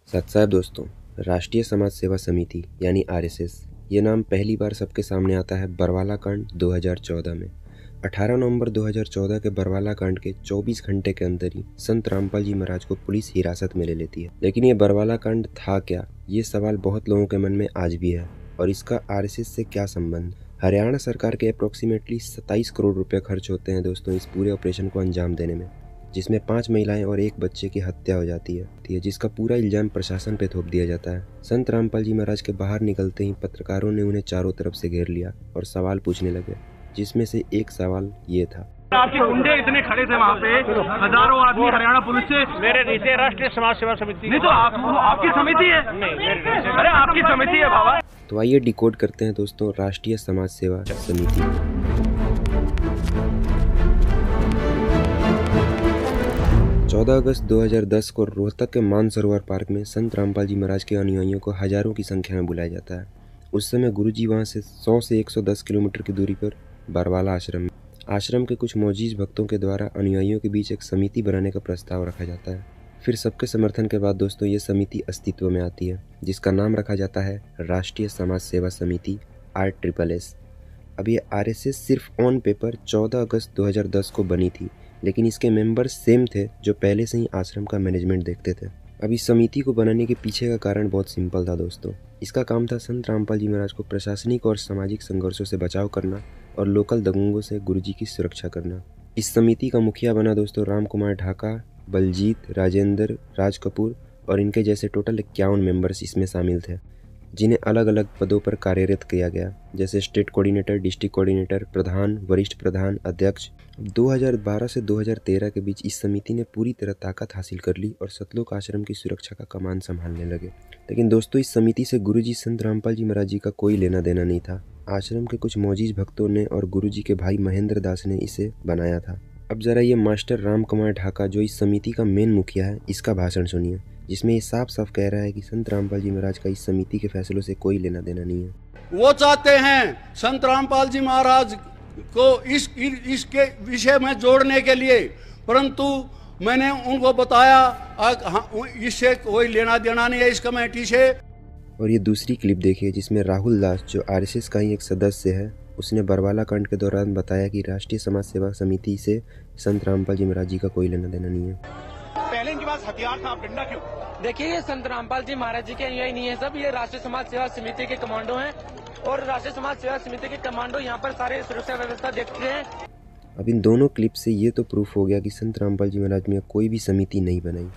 सत साहब दोस्तों, राष्ट्रीय समाज सेवा समिति यानी आरएसएस ये नाम पहली बार सबके सामने आता है बरवाला कांड 2014 में। 18 नवंबर 2014 के बरवाला कांड के 24 घंटे के अंदर ही संत रामपाल जी महाराज को पुलिस हिरासत में ले लेती है। लेकिन ये बरवाला कांड था क्या, ये सवाल बहुत लोगों के मन में आज भी है। और इसका आरएसएस से क्या संबंध? हरियाणा सरकार के अप्रोक्सीमेटली 27 करोड़ रुपए खर्च होते हैं दोस्तों इस पूरे ऑपरेशन को अंजाम देने में, जिसमें 5 महिलाएं और 1 बच्चे की हत्या हो जाती है, जिसका पूरा इल्जाम प्रशासन पे थोप दिया जाता है। संत रामपाल जी महाराज के बाहर निकलते ही पत्रकारों ने उन्हें चारों तरफ से घेर लिया और सवाल पूछने लगे, जिसमें से एक सवाल ये था, आपके गुंडे इतने खड़े थे वहाँ पे, हजारों आदमी हरियाणा पुलिस से। मेरे नीचे राष्ट्रीय समाज सेवा समिति नहीं तो आपकी समिति है? नहीं, अरे आपकी समिति है बाबा। तो आइए डिकोड करते हैं दोस्तों राष्ट्रीय समाज सेवा समिति। 14 अगस्त 2010 को रोहतक के मानसरोवर पार्क में संत रामपाल जी महाराज के अनुयायियों को हजारों की संख्या में बुलाया जाता है। उस समय गुरुजी वहां से 100 से 110 किलोमीटर की दूरी पर बरवाला आश्रम के कुछ मौजूद भक्तों के द्वारा अनुयायियों के बीच एक समिति बनाने का प्रस्ताव रखा जाता है। फिर सबके समर्थन के बाद दोस्तों ये समिति अस्तित्व में आती है, जिसका नाम रखा जाता है राष्ट्रीय समाज सेवा समिति RSS। अब ये आरएसएस सिर्फ ऑन पेपर 14 अगस्त 2010 को बनी थी, लेकिन इसके मेंबर सेम थे जो पहले से ही आश्रम का मैनेजमेंट देखते थे। अब इस समिति को बनाने के पीछे का कारण बहुत सिंपल था दोस्तों। इसका काम था संत रामपाल जी महाराज को प्रशासनिक और सामाजिक संघर्षों से बचाव करना और लोकल दंगों से गुरुजी की सुरक्षा करना। इस समिति का मुखिया बना दोस्तों राम कुमार ढाका, बलजीत, राजेंद्र, राज कपूर और इनके जैसे टोटल 51 मेंबर्स इसमें शामिल थे, जिन्हें अलग अलग पदों पर कार्यरत किया गया, जैसे स्टेट कोऑर्डिनेटर, डिस्ट्रिक्ट कोऑर्डिनेटर, प्रधान, वरिष्ठ प्रधान, अध्यक्ष। 2012 से 2013 के बीच इस समिति ने पूरी तरह ताकत हासिल कर ली और सतलोक आश्रम की सुरक्षा का कमान संभालने लगे। लेकिन दोस्तों इस समिति से गुरुजी संत रामपाल जी महाराज जी का कोई लेना देना नहीं था। आश्रम के कुछ मौजूद भक्तों ने और गुरुजी के भाई महेंद्र दास ने इसे बनाया था। अब जरा ये मास्टर राम कुमार ढाका, जो इस समिति का मेन मुखिया है, इसका भाषण सुनिए, जिसमें ये साफ साफ कह रहा है कि संत रामपाल जी महाराज का इस समिति के फैसलों से कोई लेना देना नहीं है। वो चाहते हैं संत रामपाल जी महाराज को इसके विषय में जोड़ने के लिए, परंतु मैंने उनको बताया इससे कोई लेना देना नहीं है इस कमेटी से। और ये दूसरी क्लिप देखिए, जिसमें राहुल दास, जो आरएसएस का ही एक सदस्य है, उसने बरवाला कांड के दौरान बताया कि राष्ट्रीय समाज सेवा समिति से संत रामपाल जी महाराज जी का कोई लेना देना नहीं है। पहले इनके पास हथियार था, आप डंडा क्यों? देखिए, ये संत रामपाल जी महाराज जी के अनुयायी नहीं है सब, ये राष्ट्रीय समाज सेवा समिति के कमांडो हैं और राष्ट्रीय समाज सेवा समिति के कमांडो यहाँ पर सारे सुरक्षा व्यवस्था देखते हैं। अब इन दोनों क्लिप से ये तो प्रूफ हो गया कि संत रामपाल जी महाराज में कोई भी समिति नहीं बनाई,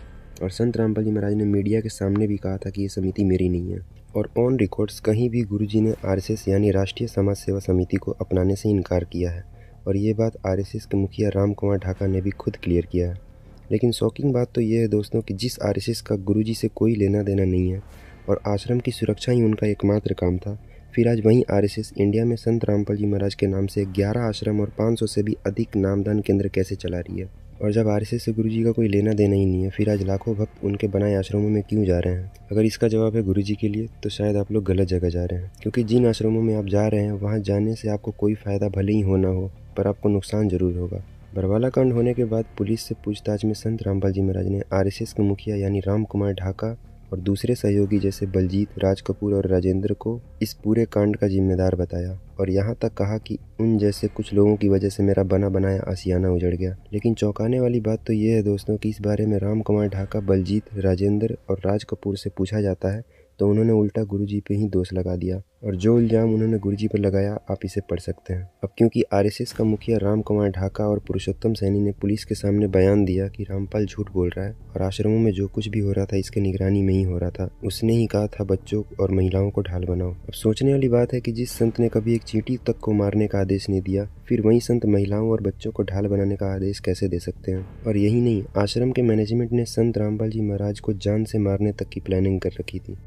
और संत रामपाल जी महाराज ने मीडिया के सामने भी कहा था कि ये समिति मेरी नहीं है। और ऑन रिकॉर्ड्स कहीं भी गुरुजी ने आरएसएस यानी राष्ट्रीय समाज सेवा समिति को अपनाने से इनकार किया है, और ये बात आरएसएस के मुखिया राम कुमार ढाका ने भी खुद क्लियर किया है। लेकिन शॉकिंग बात तो ये है दोस्तों कि जिस आरएसएस का गुरुजी से कोई लेना देना नहीं है और आश्रम की सुरक्षा ही उनका एकमात्र काम था, फिर आज वहीं आरएसएस इंडिया में संत रामपाल जी महाराज के नाम से 11 आश्रम और 500 से भी अधिक नामदान केंद्र कैसे चला रही है। और जब आरएसएस से गुरुजी का कोई लेना देना ही नहीं है, फिर आज लाखों भक्त उनके बनाए आश्रमों में क्यों जा रहे हैं? अगर इसका जवाब है गुरुजी के लिए, तो शायद आप लोग गलत जगह जा रहे हैं, क्योंकि जिन आश्रमों में आप जा रहे हैं वहाँ जाने से आपको कोई फ़ायदा भले ही हो ना हो, पर आपको नुकसान जरूर होगा। बरवाला कांड होने के बाद पुलिस से पूछताछ में संत रामपाल जी महाराज ने आरएसएस के मुखिया यानी राम कुमार ढाका और दूसरे सहयोगी जैसे बलजीत, राज कपूर और राजेंद्र को इस पूरे कांड का जिम्मेदार बताया, और यहाँ तक कहा कि उन जैसे कुछ लोगों की वजह से मेरा बना बनाया आशियाना उजड़ गया। लेकिन चौंकाने वाली बात तो ये है दोस्तों कि इस बारे में राम कुमार ढाका, बलजीत, राजेंद्र और राज कपूर से पूछा जाता है तो उन्होंने उल्टा गुरुजी पे ही दोष लगा दिया, और जो इल्जाम उन्होंने गुरुजी पर लगाया आप इसे पढ़ सकते हैं। अब क्योंकि आरएसएस का मुखिया राम कुमार ढाका और पुरुषोत्तम सैनी ने पुलिस के सामने बयान दिया कि रामपाल झूठ बोल रहा है और आश्रमों में जो कुछ भी हो रहा था इसके निगरानी में ही हो रहा था, उसने ही कहा था बच्चों और महिलाओं को ढाल बनाओ। अब सोचने वाली बात है कि जिस संत ने कभी एक चींटी तक को मारने का आदेश नहीं दिया, फिर वही संत महिलाओं और बच्चों को ढाल बनाने का आदेश कैसे दे सकते हैं? और यही नहीं, आश्रम के मैनेजमेंट ने संत रामपाल जी महाराज को जान से मारने तक की प्लानिंग कर रखी थी।